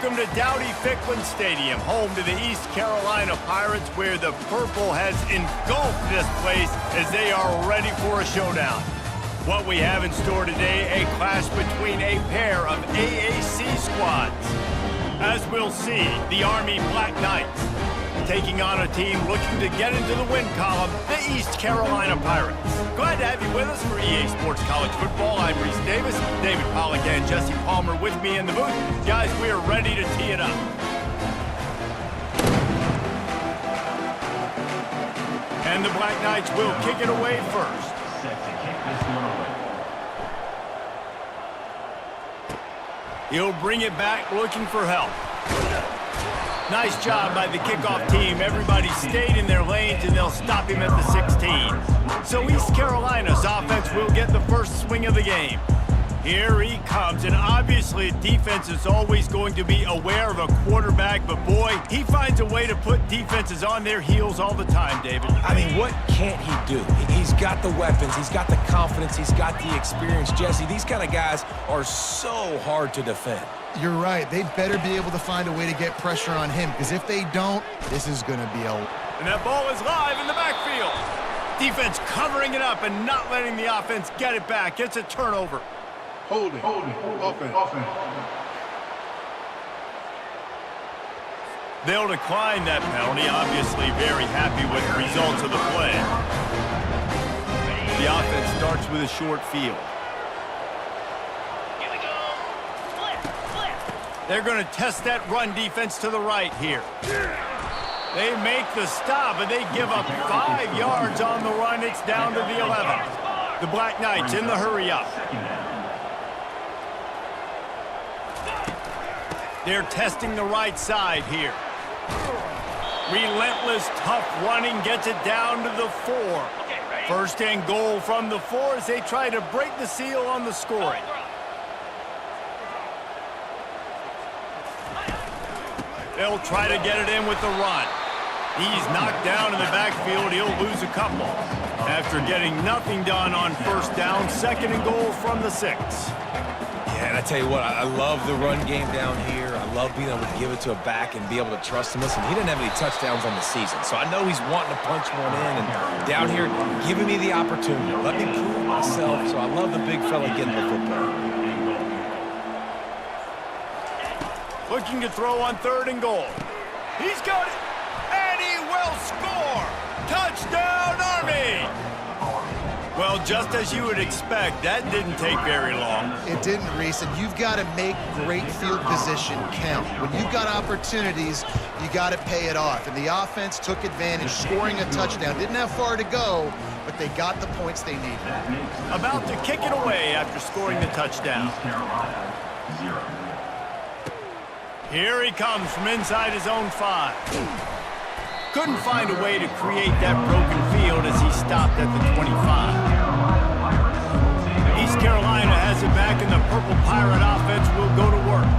Welcome to Dowdy-Ficklin Stadium, home to the East Carolina Pirates, where the purple has engulfed this place as they are ready for a showdown. What we have in store today, a clash between a pair of AAC squads. As we'll see, the Army Black Knights taking on a team looking to get into the win column, the East Carolina Pirates. Glad to have you with us for EA Sports College Football. I'm Reese Davis, David Pollack and Jesse Palmer with me in the booth. Guys, we are ready to tee it up. And the Black Knights will kick it away first. He'll bring it back looking for help. Nice job by the kickoff team. Everybody stayed in their lanes, and they'll stop him at the 16. So East Carolina's offense will get the first swing of the game. Here he comes, and obviously defense is always going to be aware of a quarterback, but boy, he finds a way to put defenses on their heels all the time, David. I mean, what can't he do? He's got the weapons, he's got the confidence, he's got the experience. Jesse, these kind of guys are so hard to defend. You're right. They'd better be able to find a way to get pressure on him, because if they don't, this is going to be a... And that ball is live in the backfield. Defense covering it up and not letting the offense get it back. It's a turnover. Holding. Offense. They'll decline that penalty, obviously very happy with the results of the play. The offense starts with a short field. Here we go. Flip. They're going to test that run defense to the right here. They make the stop, and they give up 5 yards on the run. It's down to the 11. The Black Knights in the hurry up. They're testing the right side here. Relentless, tough running gets it down to the 4. First and goal from the 4 as they try to break the seal on the scoring. They'll try to get it in with the run. He's knocked down in the backfield. He'll lose a couple. After getting nothing done on first down, second and goal from the 6. Yeah, and I tell you what, I love the run game down here. I love being able to give it to a back and be able to trust him. Listen, he didn't have any touchdowns on the season, so I know he's wanting to punch one in. And down here, giving me the opportunity. Let me prove myself, so I love the big fella getting the football. Looking to throw on third and goal. He's got it, and he will score! Touchdown, Army! Well, just as you would expect, that didn't take very long. It didn't, Reese, and you've got to make great field position count. When you've got opportunities, you got to pay it off. And the offense took advantage, scoring a touchdown. Didn't have far to go, but they got the points they needed. About to kick it away after scoring the touchdown. Here he comes from inside his own 5. Couldn't find a way to create that broken field as he stopped at the 25. East Carolina has it back, and the Purple Pirate offense will go to work.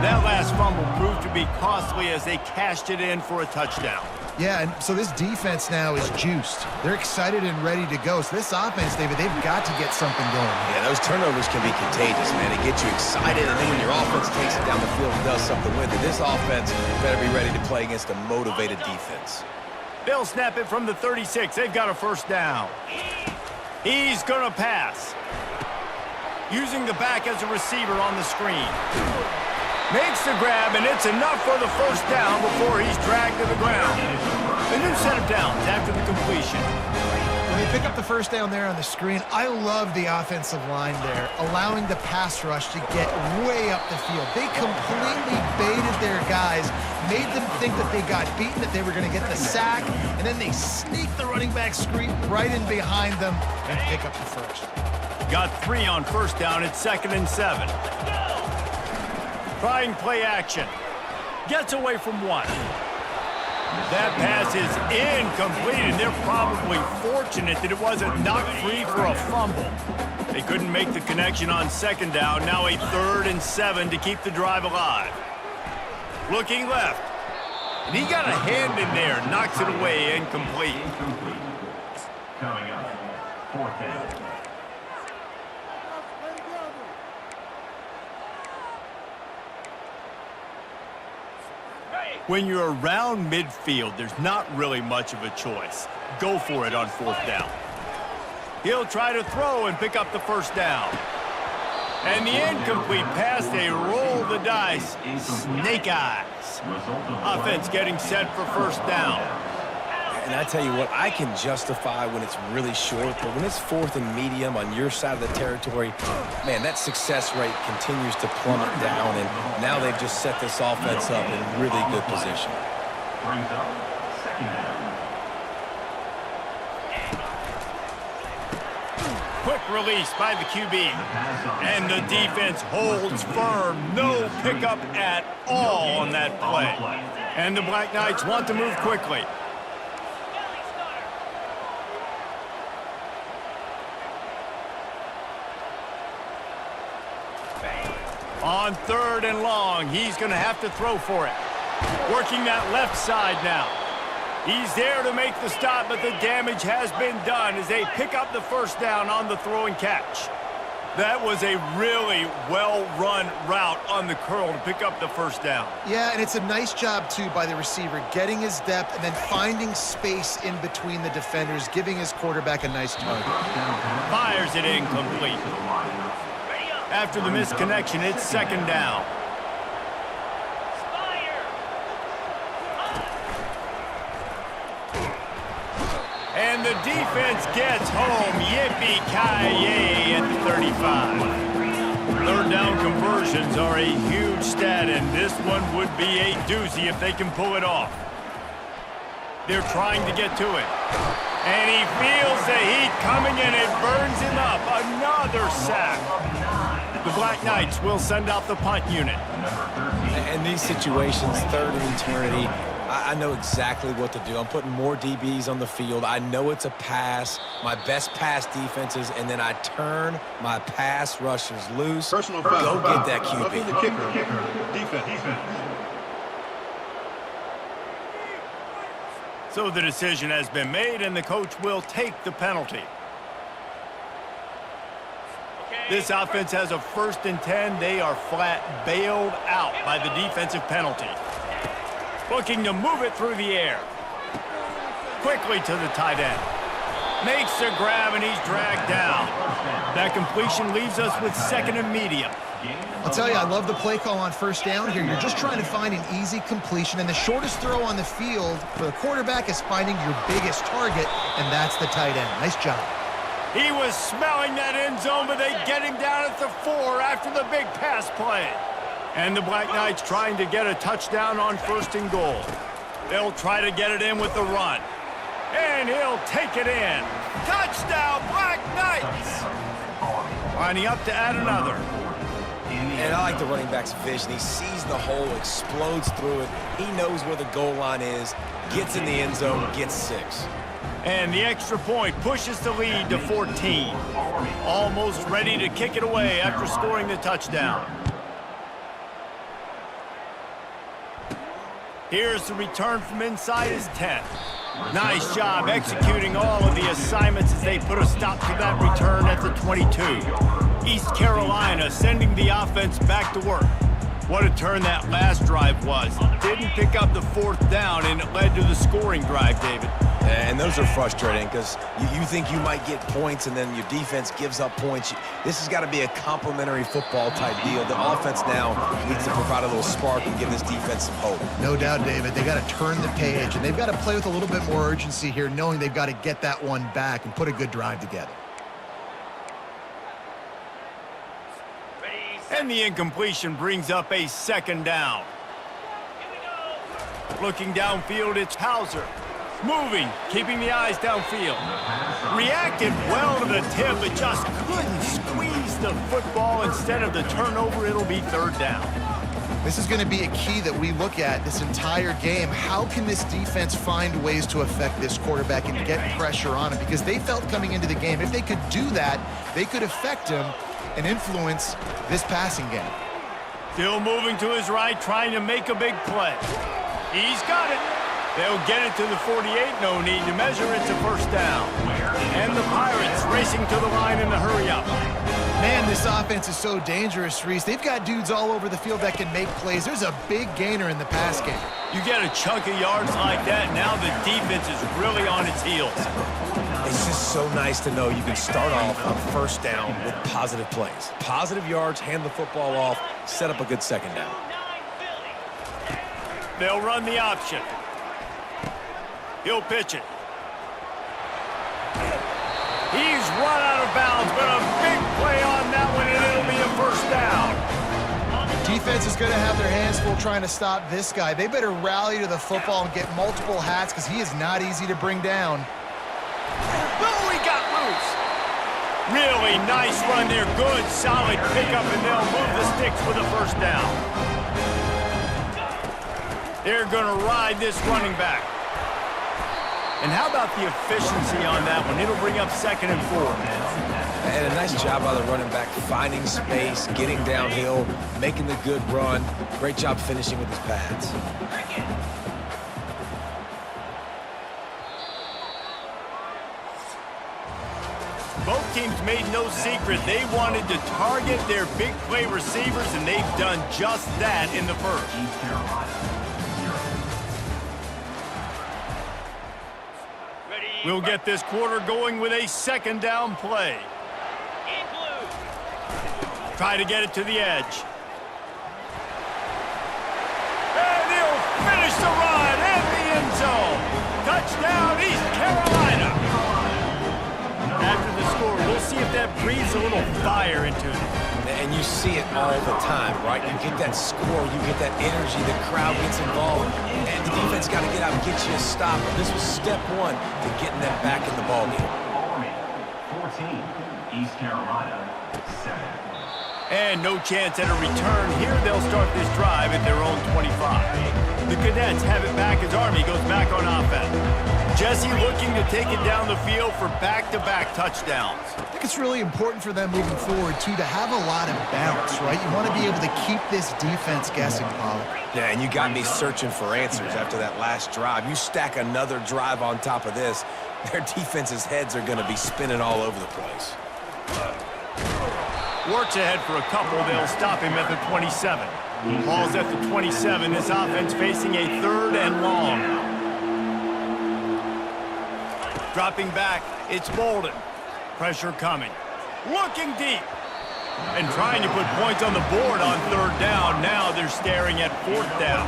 That last fumble proved to be costly as they cashed it in for a touchdown. Yeah, and so this defense now is juiced. They're excited and ready to go. So this offense, David, they've got to get something going. Yeah, those turnovers can be contagious, man. They get you excited, and then when your offense takes it down the field and does something with it, this offense better be ready to play against a motivated defense. They'll snap it from the 36. They've got a first down. He's going to pass. Using the back as a receiver on the screen. Makes the grab, and it's enough for the first down before he's dragged to the ground. A new set of downs after the completion. When they pick up the first down there on the screen, I love the offensive line there, allowing the pass rush to get way up the field. They completely baited their guys, made them think that they got beaten, that they were going to get the sack, and then they sneak the running back screen right in behind them and pick up the first. Got 3 on first down. It's 2nd and 7. Trying play action. Gets away from 1. That pass is incomplete, and they're probably fortunate that it wasn't knocked free for a fumble. They couldn't make the connection on 2nd down. Now a 3rd and 7 to keep the drive alive. Looking left. And he got a hand in there. Knocks it away, incomplete. Coming up, 4th down. When you're around midfield, there's not really much of a choice. Go for it on 4th down. He'll try to throw and pick up the 1st down. And the incomplete pass, they roll the dice. Snake eyes. Offense getting set for 1st down. And I tell you what, I can justify when it's really short, but when it's 4th and medium on your side of the territory, man, that success rate continues to plummet down, and now they've just set this offense up in really good position. Brings up 2nd down. Quick release by the QB. And the defense holds firm. No pickup at all on that play. And the Black Knights want to move quickly. On 3rd and long, he's going to have to throw for it. Working that left side now. He's there to make the stop, but the damage has been done as they pick up the 1st down on the throw and catch. That was a really well-run route on the curl to pick up the 1st down. Yeah, and it's a nice job, too, by the receiver, getting his depth and then finding space in between the defenders, giving his quarterback a nice target. Fires it incomplete. After the misconnection, it's 2nd down. And the defense gets home. Yippee-ki-yay at the 35. 3rd down conversions are a huge stat, and this one would be a doozy if they can pull it off. They're trying to get to it. And he feels the heat coming, and it burns him up. Another sack. The Black Knights will send out the punt unit. In these situations, 3rd and eternity, I know exactly what to do. I'm putting more DBs on the field. I know it's a pass, my best pass defenses, and then I turn my pass rushers loose. Personal foul. Go get that QB. Up in the kicker. Defense. So the decision has been made, and the coach will take the penalty. This offense has a 1st and 10. They are flat bailed out by the defensive penalty. Looking to move it through the air. Quickly to the tight end. Makes the grab, and he's dragged down. That completion leaves us with 2nd and medium. I'll tell you, I love the play call on 1st down here. You're just trying to find an easy completion, and the shortest throw on the field for the quarterback is finding your biggest target, and that's the tight end. Nice job. He was smelling that end zone, but they get him down at the 4 after the big pass play. And the Black Knights trying to get a touchdown on 1st and goal. They'll try to get it in with the run. And he'll take it in. Touchdown, Black Knights! Lining up to add another. And I like the running back's vision. He sees the hole, explodes through it. He knows where the goal line is, gets in the end zone, gets 6. And the extra point pushes the lead to 14. Almost ready to kick it away after scoring the touchdown. Here's the return from inside his 10. Nice job executing all of the assignments as they put a stop to that return at the 22. East Carolina sending the offense back to work. What a turn that last drive was. Didn't pick up the 4th down, and it led to the scoring drive, David. And those are frustrating because you think you might get points and then your defense gives up points. This has got to be a complementary football type deal. The offense now needs to provide a little spark and give this defense some hope. No doubt, David. They got to turn the page, and they've got to play with a little bit more urgency here, knowing they've got to get that one back and put a good drive together. And the incompletion brings up a 2nd down. Looking downfield, it's Hauser. Moving, keeping the eyes downfield. Reacted well to the tip, but just couldn't squeeze the football. Instead of the turnover, it'll be 3rd down. This is going to be a key that we look at this entire game. How can this defense find ways to affect this quarterback and get pressure on him? Because they felt coming into the game, if they could do that, they could affect him and influence this passing game. Still moving to his right, trying to make a big play. He's got it. They'll get it to the 48. No need to measure. It's a 1st down. And the Pirates racing to the line in the hurry-up. Man, this offense is so dangerous, Reese. They've got dudes all over the field that can make plays. There's a big gainer in the pass game. You get a chunk of yards like that, now the defense is really on its heels. It's just so nice to know you can start off on first down with positive plays. Positive yards, hand the football off, set up a good second down. They'll run the option. He'll pitch it. He's run out of bounds, but a big play on that one, and it'll be a first down. Defense is going to have their hands full trying to stop this guy. They better rally to the football and get multiple hats because he is not easy to bring down. Oh, he got loose. Really nice run there. Good, solid pickup, and they'll move the sticks with a first down. They're going to ride this running back. And how about the efficiency on that one? It'll bring up 2nd and 4. And a nice job by the running back, finding space, getting downhill, making the good run. Great job finishing with his pads. Both teams made no secret. They wanted to target their big play receivers, and they've done just that in the first. We'll get this quarter going with a 2nd down play. Try to get it to the edge. And he'll finish the run in the end zone. Touchdown, East Carolina. After the score, we'll see if that breathes a little fire into it. And you see it all the time, right? You get that score, you get that energy, the crowd gets involved, and the defense got to get out and get you a stop. This was step one to getting them back in the ballgame. 14, East Carolina, 7. And no chance at a return. Here they'll start this drive at their own 25. The Cadets have it back as Army goes back on offense. Jesse looking to take it down the field for back-to-back touchdowns. I think it's really important for them moving forward, too, to have a lot of balance, right? You want to be able to keep this defense guessing, Pollard. Yeah, and you got me searching for answers after that last drive. You stack another drive on top of this, their defense's heads are going to be spinning all over the place. Works ahead for a couple. They'll stop him at the 27. Ball's at the 27. This offense facing a 3rd and long. Dropping back, it's Bolden. Pressure coming. Looking deep. And trying to put points on the board on 3rd down. Now they're staring at 4th down.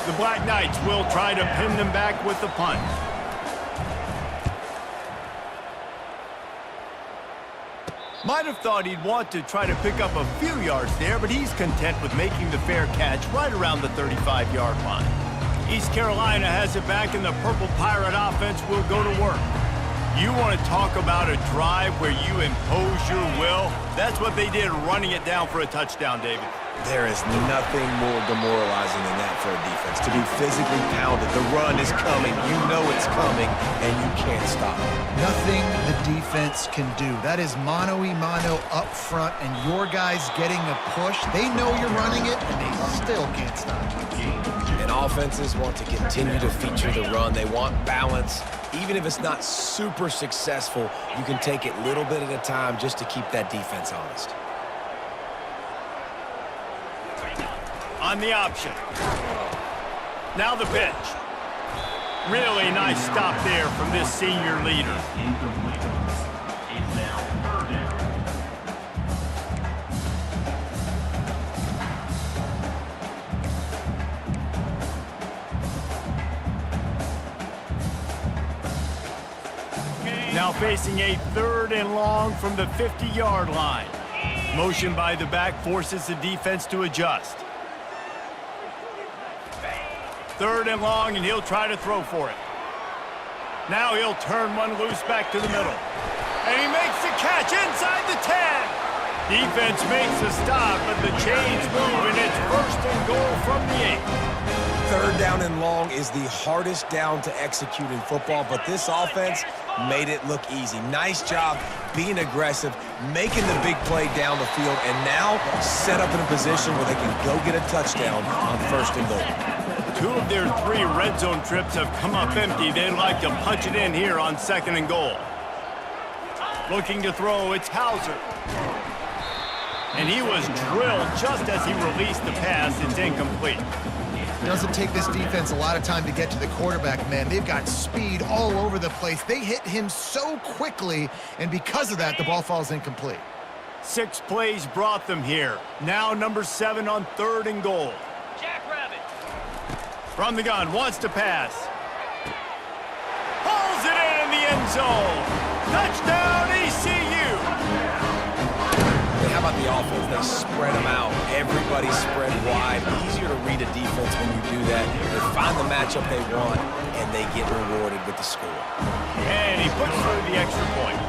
The Black Knights will try to pin them back with the punt. Might have thought he'd want to try to pick up a few yards there, but he's content with making the fair catch right around the 35-yard line. East Carolina has it back, and the Purple Pirate offense will go to work. You want to talk about a drive where you impose your will? That's what they did, running it down for a touchdown, David. There is nothing more demoralizing than that for a defense. To be physically pounded, the run is coming, you know it's coming, and you can't stop it. Nothing the defense can do. That is mano-a-mano up front, and your guys getting a push. They know you're running it, and they still can't stop it. And offenses want to continue to feature the run. They want balance. Even if it's not super successful, you can take it little bit at a time just to keep that defense honest. On the option. Now the pitch. Really nice stop there from this senior leader. Incomplete. It's now 3rd down. Now facing a 3rd and long from the 50-yard line. Motion by the back forces the defense to adjust. 3rd and long, and he'll try to throw for it. Now he'll turn one loose back to the middle. And he makes the catch inside the 10. Defense makes the stop, but the chains move, and it's 1st and goal from the 8. 3rd down and long is the hardest down to execute in football, but this offense made it look easy. Nice job being aggressive, making the big play down the field, and now set up in a position where they can go get a touchdown on 1st and goal. 2 of their 3 red zone trips have come up empty. They'd like to punch it in here on 2nd and goal. Looking to throw, it's Hauser. And he was drilled just as he released the pass. It's incomplete. It doesn't take this defense a lot of time to get to the quarterback, man. They've got speed all over the place. They hit him so quickly, and because of that, the ball falls incomplete. 6 plays brought them here. Now number 7 on 3rd and goal. Jackrabbit. From the gun, wants to pass. Pulls it in the end zone. Touchdown, ECU. How about the offense? They spread them out. Everybody spread wide. Easier to read a defense when you do that. They find the matchup they want, and they get rewarded with the score. And he puts through the extra point.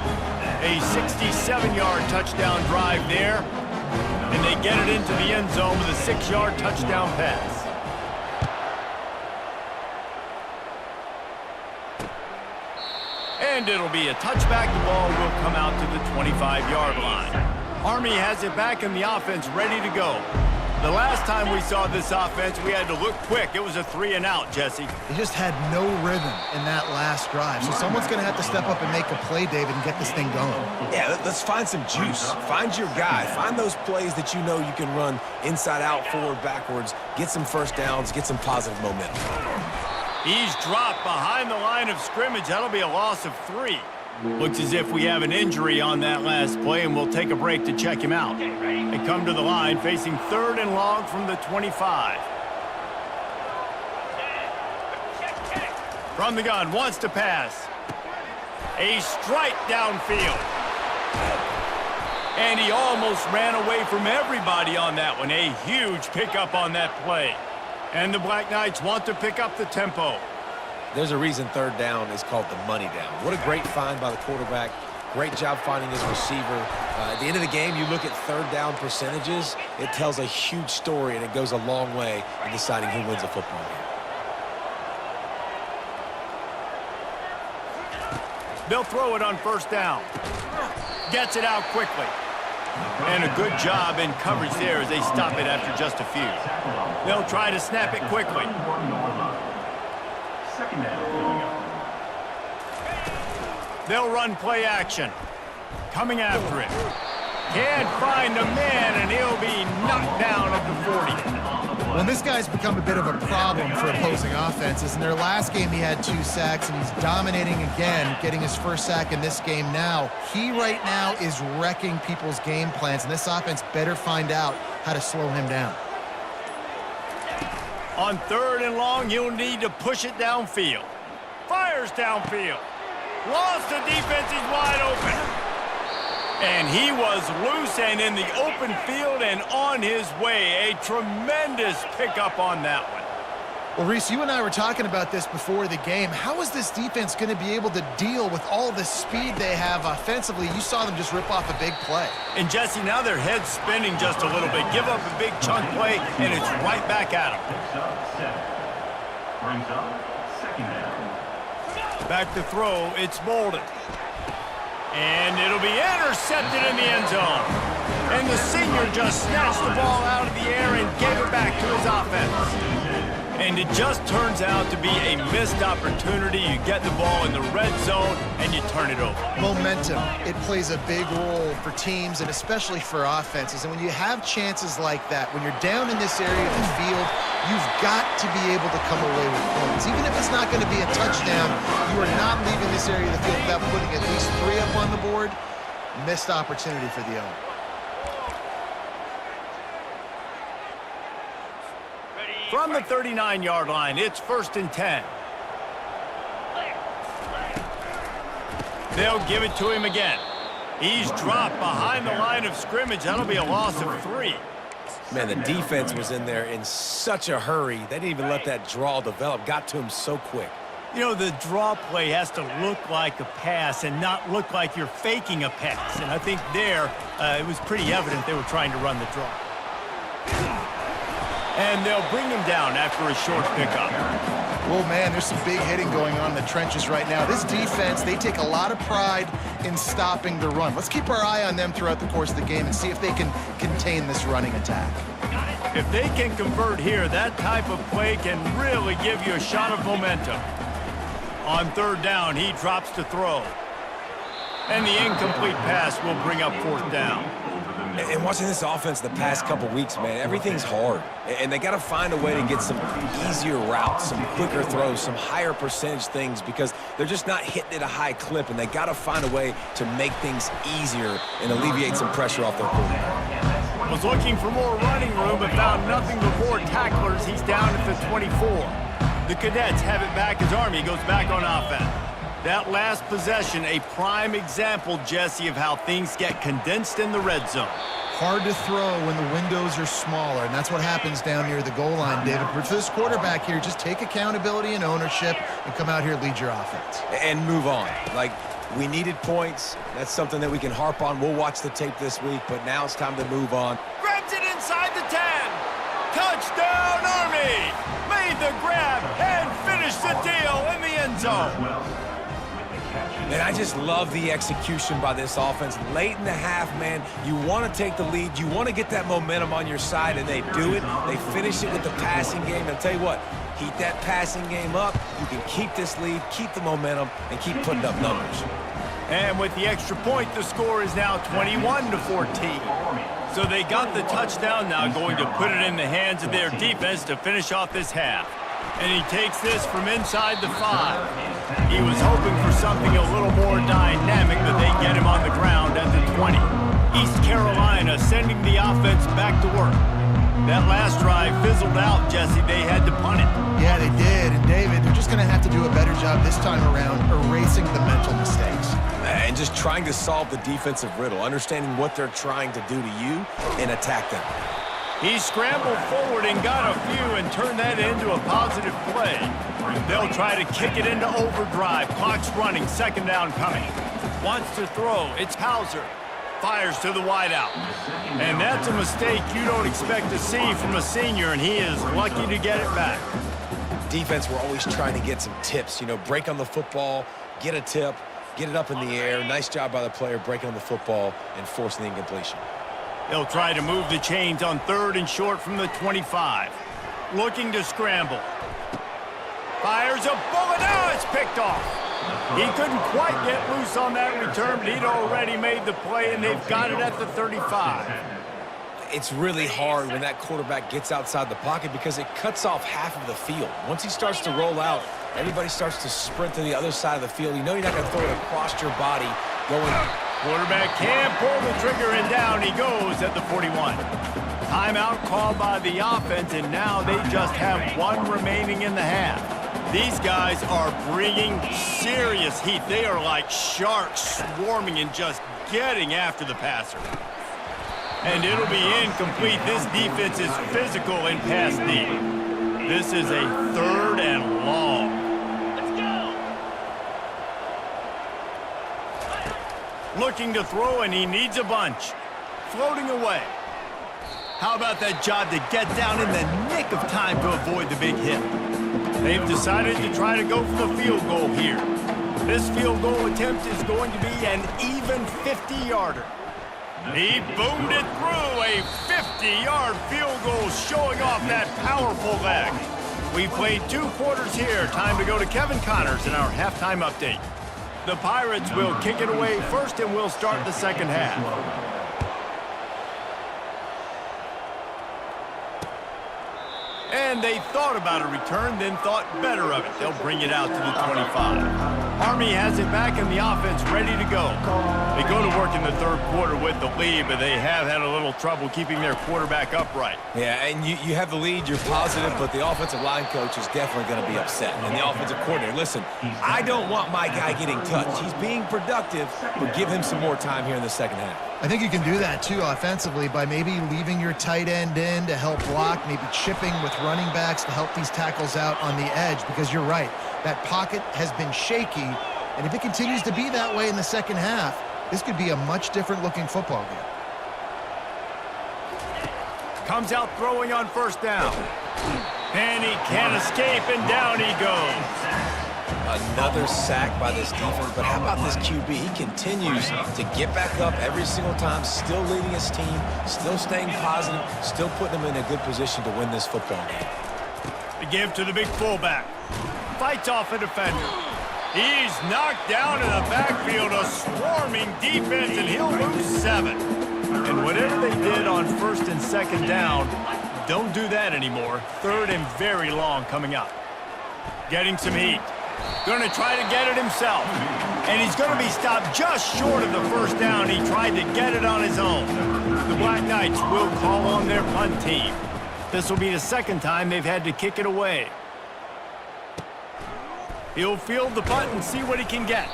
A 67-yard touchdown drive there, and they get it into the end zone with a 6-yard touchdown pass. And it'll be a touchback. The ball will come out to the 25-yard line. Army has it back in the offense, ready to go. The last time we saw this offense, we had to look quick. It was a 3-and-out, Jesse. They just had no rhythm in that last drive. So someone's going to have to step up and make a play, David, and get this thing going. Yeah, let's find some juice. Find your guy. Find those plays that you know you can run inside out, forward, backwards, get some first downs, get some positive momentum. He's dropped behind the line of scrimmage. That'll be a loss of 3. Looks as if we have an injury on that last play, and we'll take a break to check him out. They come to the line facing 3rd and long from the 25. From the gun, wants to pass. A strike downfield. And he almost ran away from everybody on that one. A huge pickup on that play. And the Black Knights want to pick up the tempo. There's a reason 3rd down is called the money down. What a great find by the quarterback. Great job finding his receiver. At the end of the game, you look at 3rd down percentages. It tells a huge story, and it goes a long way in deciding who wins a football game. They'll throw it on 1st down. Gets it out quickly. And a good job in coverage there as they stop it after just a few. They'll try to snap it quickly. They'll run play action. Coming after him. Can't find a man, and he'll be knocked down at the 40. Well, this guy's become a bit of a problem for opposing offenses. In their last game, he had 2 sacks, and he's dominating again, getting his 1st sack in this game now. He right now is wrecking people's game plans, and this offense better find out how to slow him down. On 3rd and long, he'll need to push it downfield. Fires downfield. Lost the defense, he's wide open. And he was loose and in the open field and on his way. A tremendous pickup on that one. Well, Reese, you and I were talking about this before the game. How is this defense going to be able to deal with all the speed they have offensively? You saw them just rip off a big play. And, Jesse, now their head's spinning just a little bit. Give up a big chunk play, and it's right back at them. Brings up 2nd down. Back to throw, it's Bolden. And it'll be intercepted in the end zone. And the senior just snatched the ball out of the air and gave it back to his offense. And it just turns out to be a missed opportunity. You get the ball in the red zone, and you turn it over. Momentum, it plays a big role for teams and especially for offenses. And when you have chances like that, when you're down in this area of the field, you've got to be able to come away with points. Even if it's not going to be a touchdown, you are not leaving this area of the field without putting at least 3 up on the board. Missed opportunity for the owner. From the 39-yard line, it's 1st and 10. They'll give it to him again. He's dropped behind the line of scrimmage. That'll be a loss of 3. Man, the defense was in there in such a hurry. They didn't even let that draw develop. Got to him so quick. You know, the draw play has to look like a pass and not look like you're faking a pass. And I think there, it was pretty evident they were trying to run the draw. And they'll bring him down after a short pickup. Well, man, there's some big hitting going on in the trenches right now. This defense, they take a lot of pride in stopping the run. Let's keep our eye on them throughout the course of the game and see if they can contain this running attack. If they can convert here, that type of play can really give you a shot of momentum. On 3rd down, he drops to throw. And the incomplete pass will bring up 4th down. And watching this offense the past couple weeks, man, everything's hard. And they got to find a way to get some easier routes, some quicker throws, some higher percentage things because they're just not hitting at a high clip, and they got to find a way to make things easier and alleviate some pressure off their quarterback. Was looking for more running room but found nothing but more tacklers. He's down at the 24. The Cadets have it back as Army goes back on offense. That last possession, a prime example, Jesse, of how things get condensed in the red zone. Hard to throw when the windows are smaller, and that's what happens down near the goal line, David. But for this quarterback here, just take accountability and ownership and come out here and lead your offense. And move on. Like, we needed points. That's something that we can harp on. We'll watch the tape this week, but now it's time to move on. Grabs it inside the 10. Touchdown, Army! Made the grab and finished the deal in the end zone. And I just love the execution by this offense. Late in the half, man, you want to take the lead. You want to get that momentum on your side, and they do it. They finish it with the passing game. And I'll tell you what, heat that passing game up. You can keep this lead, keep the momentum, and keep putting up numbers. And with the extra point, the score is now 21-14. So they got the touchdown, now going to put it in the hands of their defense to finish off this half. And he takes this from inside the 5. He was hoping for something a little more dynamic, but they get him on the ground at the 20. East Carolina sending the offense back to work. That last drive fizzled out, Jesse. They had to punt it. Yeah, they did. And David, they're just going to have to do a better job this time around erasing the mental mistakes. And just trying to solve the defensive riddle, understanding what they're trying to do to you and attack them. He scrambled forward and got a few and turned that into a positive play. They'll try to kick it into overdrive. Clock's running, second down coming. Wants to throw, it's Hauser. Fires to the wideout. And that's a mistake you don't expect to see from a senior, and he is lucky to get it back. Defense, we're always trying to get some tips. You know, break on the football, get a tip, get it up in the air. Nice job by the player breaking on the football and forcing the incompletion. They'll try to move the chains on 3rd and short from the 25. Looking to scramble. Fires a bullet. Now it's picked off. He couldn't quite get loose on that return, but he'd already made the play, and they've got it at the 35. It's really hard when that quarterback gets outside the pocket because it cuts off half of the field. Once he starts to roll out, everybody starts to sprint to the other side of the field. You know you're not going to throw it across your body going. Quarterback can't pull the trigger, and down he goes at the 41. Timeout called by the offense, and now they just have one remaining in the half. These guys are bringing serious heat. They are like sharks swarming and just getting after the passer. And it'll be incomplete. This defense is physical and pass deep. This is a 3rd and long. Looking to throw, and he needs a bunch. Floating away. How about that job to get down in the nick of time to avoid the big hit? They've decided to try to go for the field goal here. This field goal attempt is going to be an even 50-yarder. He boomed it through, a 50-yard field goal showing off that powerful leg. We've played 2 quarters here. Time to go to Kevin Connors in our halftime update. The Pirates will kick it away first, and we'll start the second half. And they thought about a return, then thought better of it. They'll bring it out to the 25. Army has it back, and the offense ready to go. They go to work in the 3rd quarter with the lead, but they have had a little trouble keeping their quarterback upright. Yeah, and you have the lead, you're positive, but the offensive line coach is definitely going to be upset. And the offensive coordinator, listen, I don't want my guy getting touched. He's being productive, but give him some more time here in the second half. I think you can do that, too, offensively, by maybe leaving your tight end in to help block, maybe chipping with running backs to help these tackles out on the edge, because you're right. That pocket has been shaky, and if it continues to be that way in the second half, this could be a much different-looking football game. Comes out throwing on 1st down. And he can't escape, and down he goes. Another sack by this defense, but how about this QB? He continues to get back up every single time, still leading his team, still staying positive, still putting them in a good position to win this football game. The give to the big fullback. Fights off a defender. He's knocked down in the backfield, a swarming defense, and he'll lose 7. And whatever they did on first and second down, don't do that anymore. Third and very long coming up. Getting some heat. Going to try to get it himself. And he's going to be stopped just short of the first down. He tried to get it on his own. The Black Knights will call on their punt team. This will be the second time they've had to kick it away. He'll field the punt and see what he can get.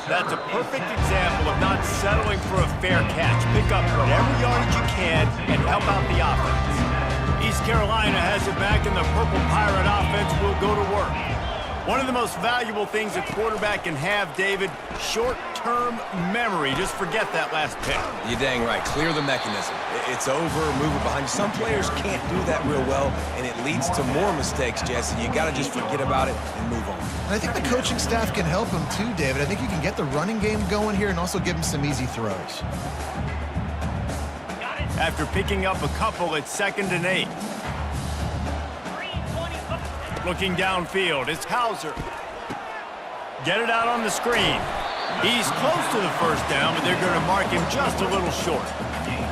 That's a perfect example of not settling for a fair catch. Pick up whatever yardage you can and help out the offense. East Carolina has it back, and the Purple Pirate offense will go to work. One of the most valuable things a quarterback can have, David, short-term memory. Just forget that last pick. You're dang right. Clear the mechanism. It's over, move it behind you. Some players can't do that real well, and it leads to more mistakes, Jesse. You got to just forget about it and move on. And I think the coaching staff can help him too, David. I think you can get the running game going here and also give him some easy throws. After picking up a couple, it's 2nd and 8. Looking downfield, it's Hauser. Get it out on the screen. He's close to the first down, but they're going to mark him just a little short.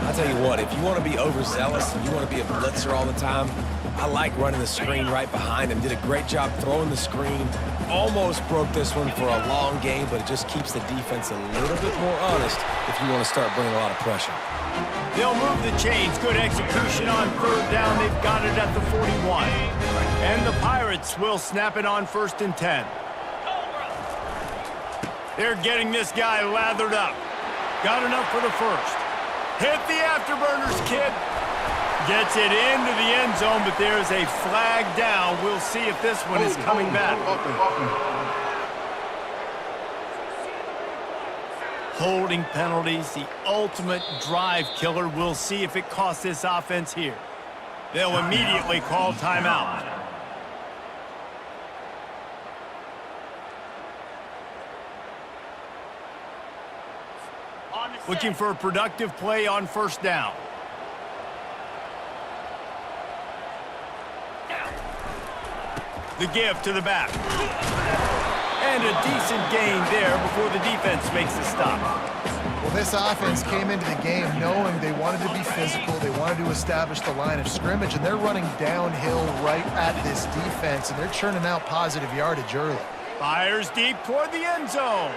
I'll tell you what, if you want to be overzealous and you want to be a blitzer all the time, I like running the screen right behind him. Did a great job throwing the screen. Almost broke this one for a long game, but it just keeps the defense a little bit more honest if you want to start bringing a lot of pressure. They'll move the chains. Good execution on third down. They've got it at the 41. And the Pirates will snap it on 1st and 10. They're getting this guy lathered up. Got enough for the first. Hit the afterburners, kid. Gets it into the end zone, but there's a flag down. We'll see if this one is coming back. Holding penalties, the ultimate drive killer. We'll see if it costs this offense here. They'll immediately call timeout. Looking for a productive play on first down. The give to the back. And a decent gain there before the defense makes the stop. Well, this offense came into the game knowing they wanted to be physical, they wanted to establish the line of scrimmage, and they're running downhill right at this defense, and they're churning out positive yardage early. Fires deep toward the end zone.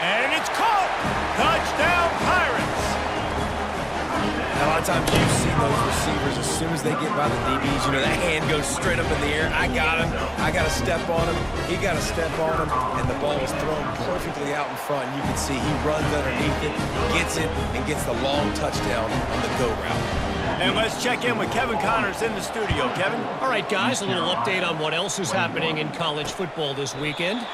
And it's caught! Touchdown, Pirates! Now, a lot of times you see those receivers, as soon as they get by the DBs, you know, that hand goes straight up in the air. I got him. I got to step on him. He got to step on him. And the ball is thrown perfectly out in front. You can see he runs underneath it, gets it, and gets the long touchdown on the go route. And let's check in with Kevin Connors in the studio. Kevin? All right, guys, a little update on what else is happening in college football this weekend.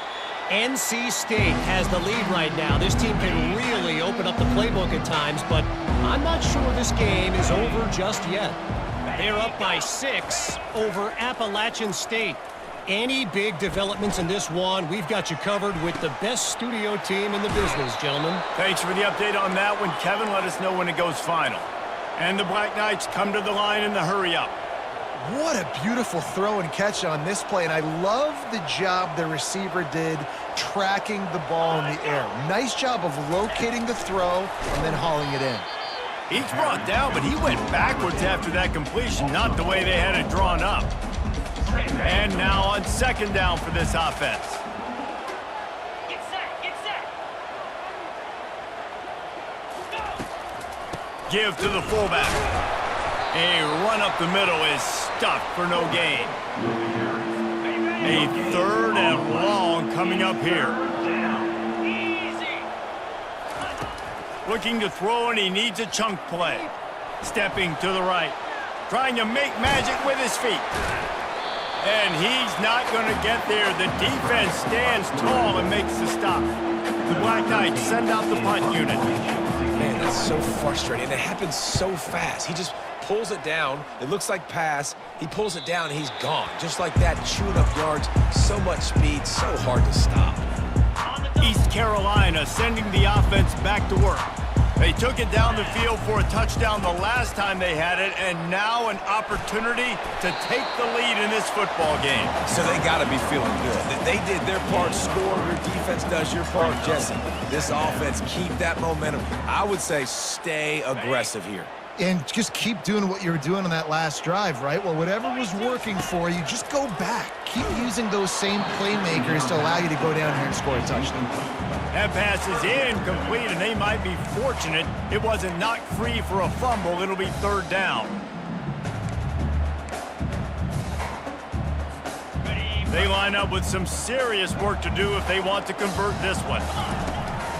NC State has the lead right now. This team can really open up the playbook at times, but I'm not sure this game is over just yet. They're up by 6 over Appalachian State. Any big developments in this one, we've got you covered with the best studio team in the business, gentlemen. Thanks for the update on that one, Kevin. Let us know when it goes final. And the Black Knights come to the line in the hurry-up. What a beautiful throw and catch on this play, and I love the job the receiver did tracking the ball in the air. Nice job of locating the throw and then hauling it in. He's brought down, but he went backwards after that completion, not the way they had it drawn up. And now on 2nd down for this offense. Get set, get set. Go. Give to the fullback. A run up the middle is stuffed for no gain. A 3rd and long coming up here. Easy. Looking to throw, and he needs a chunk play. Stepping to the right. Trying to make magic with his feet. And he's not going to get there. The defense stands tall and makes the stop. The Black Knights send out the punt unit. Man, that's so frustrating. It happens so fast. He just pulls it down. It looks like pass. He pulls it down, and he's gone. Just like that, chewing up yards. So much speed, so hard to stop. East Carolina sending the offense back to work. They took it down the field for a touchdown the last time they had it, and now an opportunity to take the lead in this football game. So they got to be feeling good. They did their part, score. Your defense does your part, Jesse. This offense, keep that momentum. I would say stay aggressive here. And just keep doing what you were doing on that last drive, right? Well, whatever was working for you, just go back. Keep using those same playmakers to allow you to go down here and score a touchdown. That pass is incomplete, and they might be fortunate it wasn't knocked free for a fumble. It'll be third down. They line up with some serious work to do if they want to convert this one.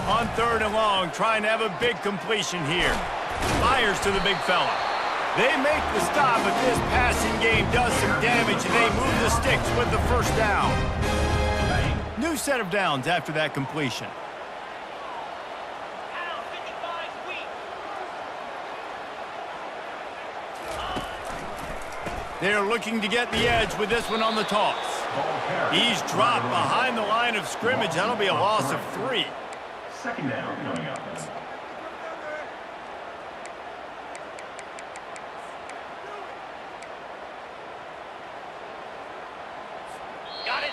On third and long, trying to have a big completion here. Fires to the big fella. They make the stop, but this passing game does some damage, and they move the sticks with the first down. New set of downs after that completion. They're looking to get the edge with this one on the toss. He's dropped behind the line of scrimmage. That'll be a loss of 3. Second down coming up. Got it.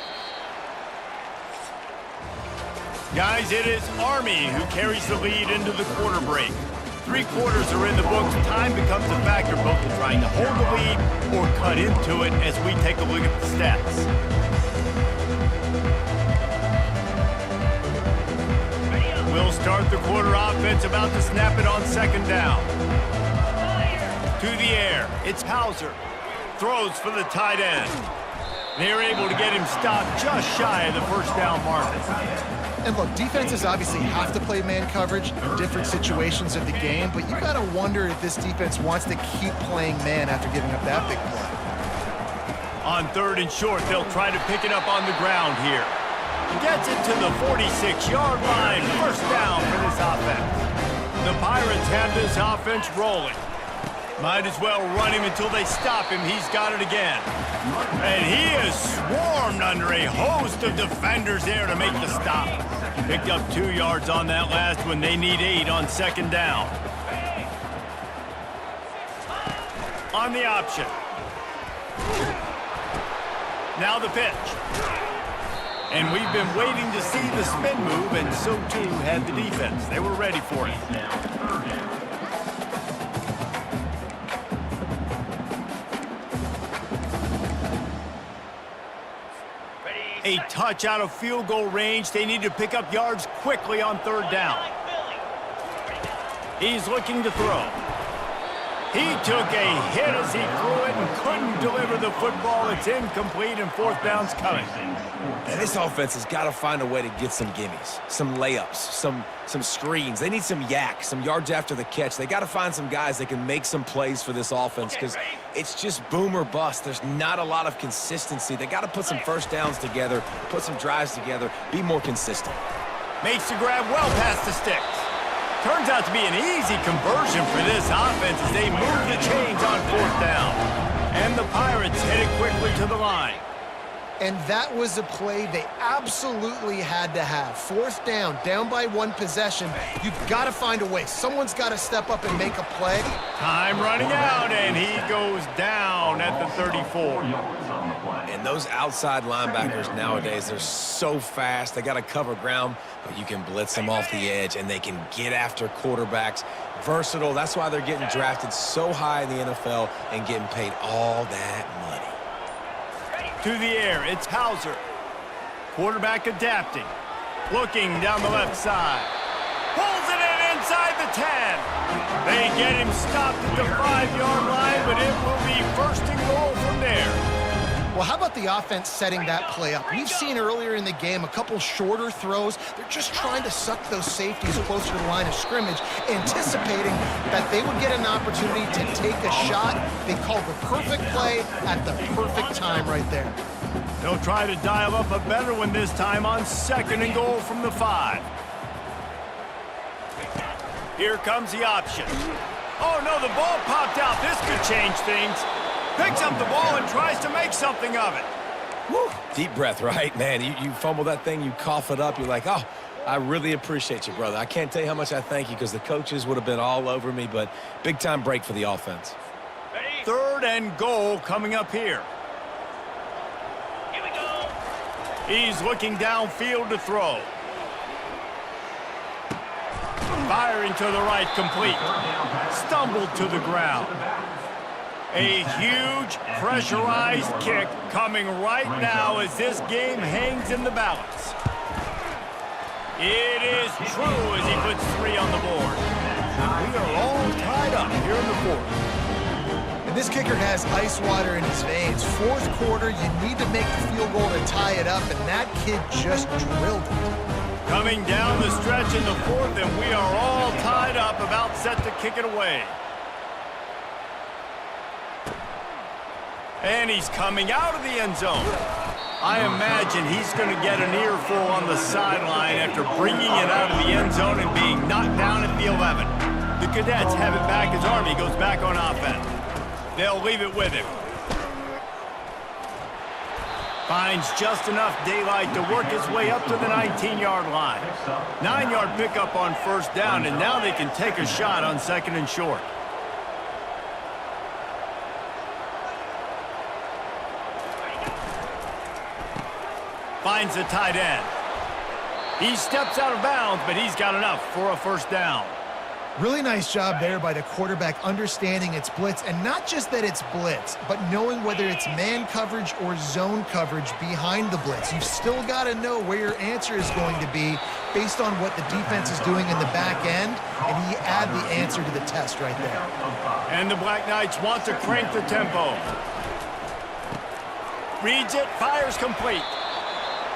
Guys, it is Army who carries the lead into the quarter break. 3 quarters are in the books. Time becomes a factor both in trying to hold the lead or cut into it as we take a look at the stats. We'll start the quarter offense, about to snap it on second down. To the air, it's Hauser. Throws for the tight end. They're able to get him stopped just shy of the first down mark. And look, defenses obviously have to play man coverage in different situations of the game, but you got to wonder if this defense wants to keep playing man after giving up that big play. On third and short, they'll try to pick it up on the ground here. Gets it to the 46-yard line. First down for this offense. The Pirates have this offense rolling. Might as well run him until they stop him. He's got it again. And he is swarmed under a host of defenders there to make the stop. Picked up 2 yards on that last one. They need 8 on second down. On the option. Now the pitch. And we've been waiting to see the spin move, and so too had the defense. They were ready for it. A touch out of field goal range. They need to pick up yards quickly on third down. He's looking to throw. He took a hit as he threw it and couldn't deliver the football. It's incomplete, and fourth down's coming. And this offense has got to find a way to get some gimmies, some layups, some screens. They need some yak, some yards after the catch. They got to find some guys that can make some plays for this offense because it's just boom or bust. There's not a lot of consistency. They got to put some first downs together, put some drives together, be more consistent. Makes the grab well past the sticks. Turns out to be an easy conversion for this offense as they move the chains on fourth down. And the Pirates hit it quickly to the line. And that was a play they absolutely had to have. Fourth down, down by 1 possession. You've got to find a way. Someone's got to step up and make a play. Time running out, and he goes down at the 34. And those outside linebackers nowadays, they're so fast. They got to cover ground, but you can blitz them off the edge, and they can get after quarterbacks. Versatile. That's why they're getting drafted so high in the NFL and getting paid all that money. To the air, it's Hauser. Quarterback adapting. Looking down the left side. Pulls it in inside the 10. They get him stopped at the 5-yard line, but it will be first and goal from there. Well, how about the offense setting that play up? We've seen earlier in the game a couple shorter throws. They're just trying to suck those safeties closer to the line of scrimmage, anticipating that they would get an opportunity to take a shot. They called the perfect play at the perfect time right there. They'll try to dial up a better one this time on second and goal from the 5. Here comes the option. Oh, no, the ball popped out. This could change things. Picks up the ball and tries to make something of it. Woo. Deep breath, right? Man, you fumble that thing, you cough it up. You're like, oh, I really appreciate you, brother. I can't tell you how much I thank you because the coaches would have been all over me, but big-time break for the offense. Ready? 3rd and goal coming up here. Here we go. He's looking downfield to throw. Firing to the right, complete. Stumbled to the ground. A huge pressurized kick coming right now as this game hangs in the balance. It is true as he puts 3 on the board. We are all tied up here in the 4th. And this kicker has ice water in his veins. 4th quarter, you need to make the field goal to tie it up, and that kid just drilled it. Coming down the stretch in the 4th, and we are all tied up, about set to kick it away. And he's coming out of the end zone. I imagine he's going to get an earful on the sideline after bringing it out of the end zone and being knocked down at the 11. The Cadets have it back as Army goes back on offense. They'll leave it with him. Finds just enough daylight to work his way up to the 19-yard line. 9-yard pickup on 1st down, and now they can take a shot on 2nd and short. Finds the tight end. He steps out of bounds, but he's got enough for a 1st down. Really nice job there by the quarterback understanding it's blitz, and not just that it's blitz, but knowing whether it's man coverage or zone coverage behind the blitz. You've still got to know where your answer is going to be based on what the defense is doing in the back end, and he add the answer to the test right there. And the Black Knights want to crank the tempo. Reads it, fires complete.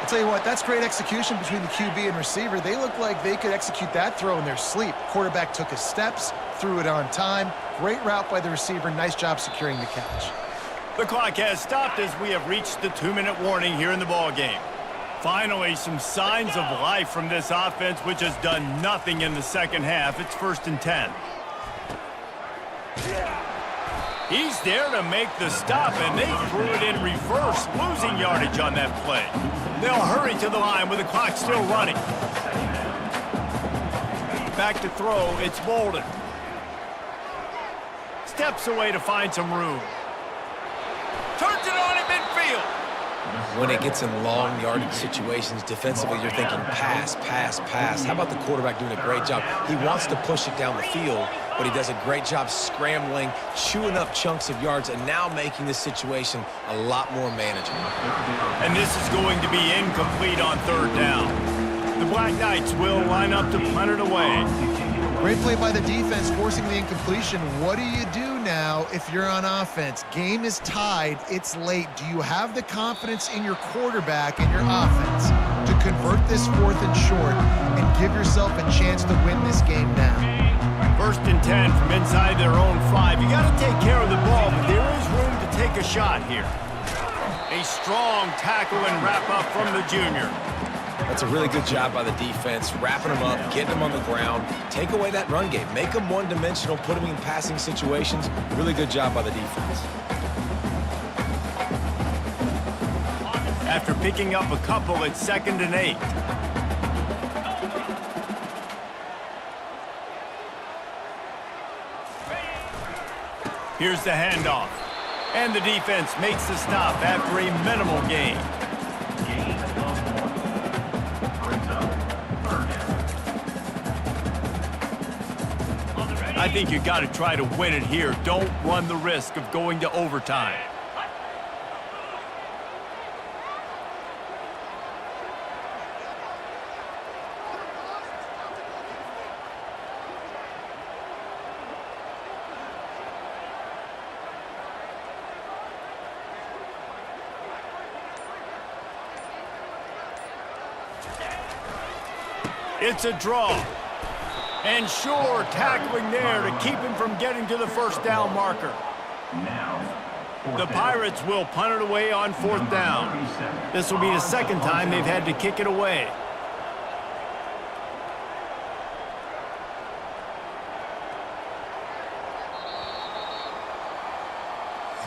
I'll tell you what, that's great execution between the QB and receiver. They look like they could execute that throw in their sleep. Quarterback took his steps, threw it on time. Great route by the receiver. Nice job securing the catch. The clock has stopped as we have reached the 2-minute warning here in the ballgame. Finally, some signs of life from this offense, which has done nothing in the 2nd half. It's 1st and 10. He's there to make the stop, and they threw it in reverse, losing yardage on that play. They'll hurry to the line with the clock still running. Back to throw, it's Bolden. Steps away to find some room. Turns it on in midfield. When it gets in long yardage situations, defensively, you're thinking pass, pass, pass. How about the quarterback doing a great job? He wants to push it down the field, but he does a great job scrambling, chewing up chunks of yards, and now making this situation a lot more manageable. And this is going to be incomplete on 3rd down. The Black Knights will line up to punt it away. Great play by the defense, forcing the incompletion. What do you do now if you're on offense? Game is tied. It's late. Do you have the confidence in your quarterback and your offense to convert this 4th and short and give yourself a chance to win this game now? 1st and 10 from inside their own 5. You got to take care of the ball, but there is room to take a shot here. A strong tackle and wrap up from the junior. That's a really good job by the defense, wrapping them up, getting them on the ground, take away that run game, make them one-dimensional, put them in passing situations. Really good job by the defense. After picking up a couple, it's 2nd and 8. Here's the handoff. And the defense makes the stop after a minimal gain. I think you got to try to win it here. Don't run the risk of going to overtime. It's a draw. And sure, tackling there to keep him from getting to the 1st down marker. The Pirates will punt it away on 4th down. This will be the 2nd time they've had to kick it away.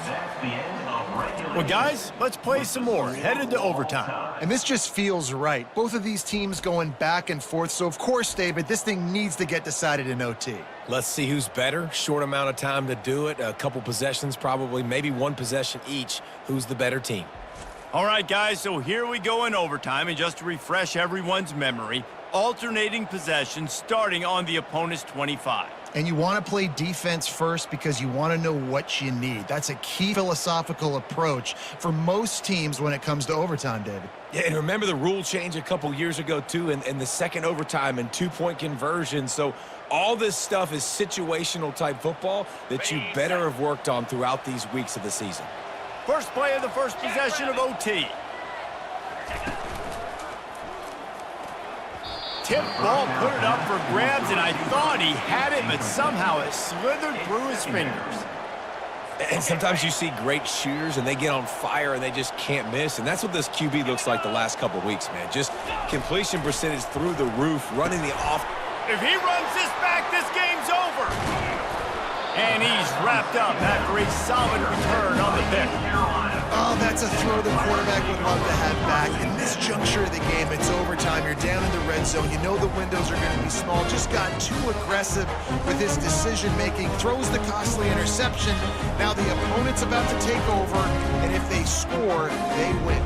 That's the end of regular Well, guys, let's play some more. Headed to overtime. And this just feels right. Both of these teams going back and forth. So, of course, David, this thing needs to get decided in OT. Let's see who's better. Short amount of time to do it. A couple possessions probably, maybe one possession each. Who's the better team? All right, guys, so here we go in overtime. And just to refresh everyone's memory, alternating possessions starting on the opponent's 25. And you want to play defense first because you want to know what you need. That's a key philosophical approach for most teams when it comes to overtime, David. Yeah, and remember the rule change a couple years ago, too, in the second overtime and two-point conversion. So all this stuff is situational type football that you better have worked on throughout these weeks of the season. First play of the first possession of OT. Tip ball, put it up for grabs, and I thought he had it, but somehow it slithered through his fingers. And sometimes you see great shooters, and they get on fire, and they just can't miss. And that's what this QB looks like the last couple weeks, man. Just completion percentage through the roof, running the off. If he runs this back, this game's over. And he's wrapped up after a solid return on the pick. Oh, that's a throw the quarterback would love to have back. In this juncture of the game, it's overtime. You're down in the red zone. You know the windows are going to be small. Just got too aggressive with his decision-making. Throws the costly interception. Now the opponent's about to take over, and if they score, they win.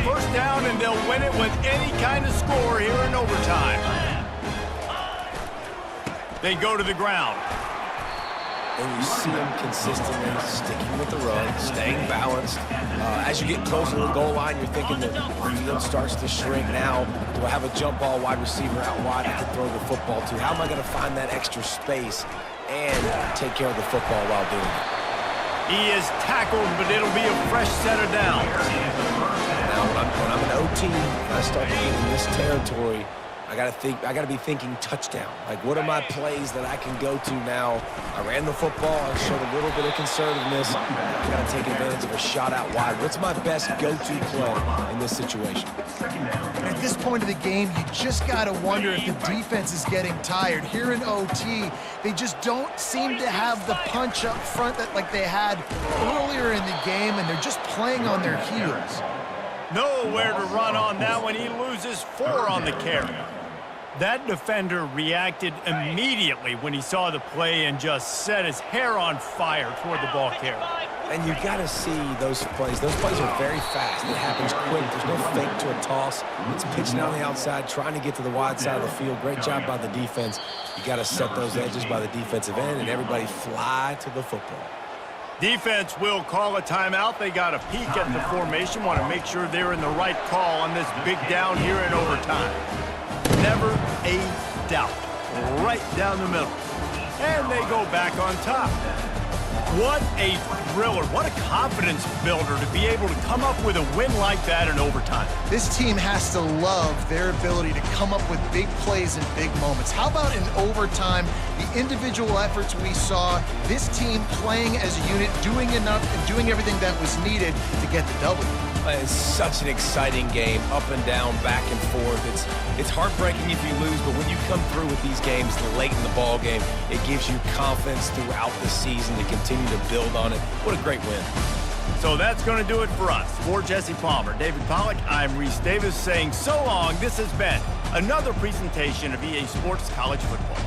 First down, and they'll win it with any kind of score here in overtime. They go to the ground. And you see them consistently sticking with the run, staying balanced. As you get closer to the goal line, you're thinking that the field starts to shrink. Now, do I have a jump ball wide receiver out wide I can throw the football to? How am I going to find that extra space and take care of the football while doing it? He is tackled, but it'll be a fresh set of downs. Now, when I'm an OT, and I start to get in this territory, I gotta be thinking touchdown. Like, what are my plays that I can go to now? I ran the football. I showed a little bit of conservativeness. I gotta take advantage of a shot out wide. What's my best go-to play in this situation? At this point of the game, you just got to wonder if the defense is getting tired. Here in OT, they just don't seem to have the punch up front that like they had earlier in the game, and they're just playing on their heels. Nowhere to run on that one. He loses 4 on the carry. That defender reacted immediately when he saw the play and just set his hair on fire toward the ball carrier. And you got to see those plays. Those plays are very fast. It happens quick. There's no fake to a toss. It's pitching on the outside, trying to get to the wide side of the field. Great job by the defense. You got to set those edges by the defensive end, and everybody fly to the football. Defense will call a timeout. They got a peek at the formation, want to make sure they're in the right call on this big down here in overtime. Never a doubt. Right down the middle. And they go back on top. What a thriller. What a confidence builder to be able to come up with a win like that in overtime. This team has to love their ability to come up with big plays and big moments. How about in overtime, the individual efforts we saw, this team playing as a unit, doing enough and doing everything that was needed to get the W. It's such an exciting game, up and down, back and forth. It's heartbreaking if you lose, but when you come through with these games late in the ball game, it gives you confidence throughout the season to continue to build on it. What a great win. So that's going to do it for us. For Jesse Palmer, David Pollack, I'm Reese Davis saying so long. This has been another presentation of EA Sports College Football.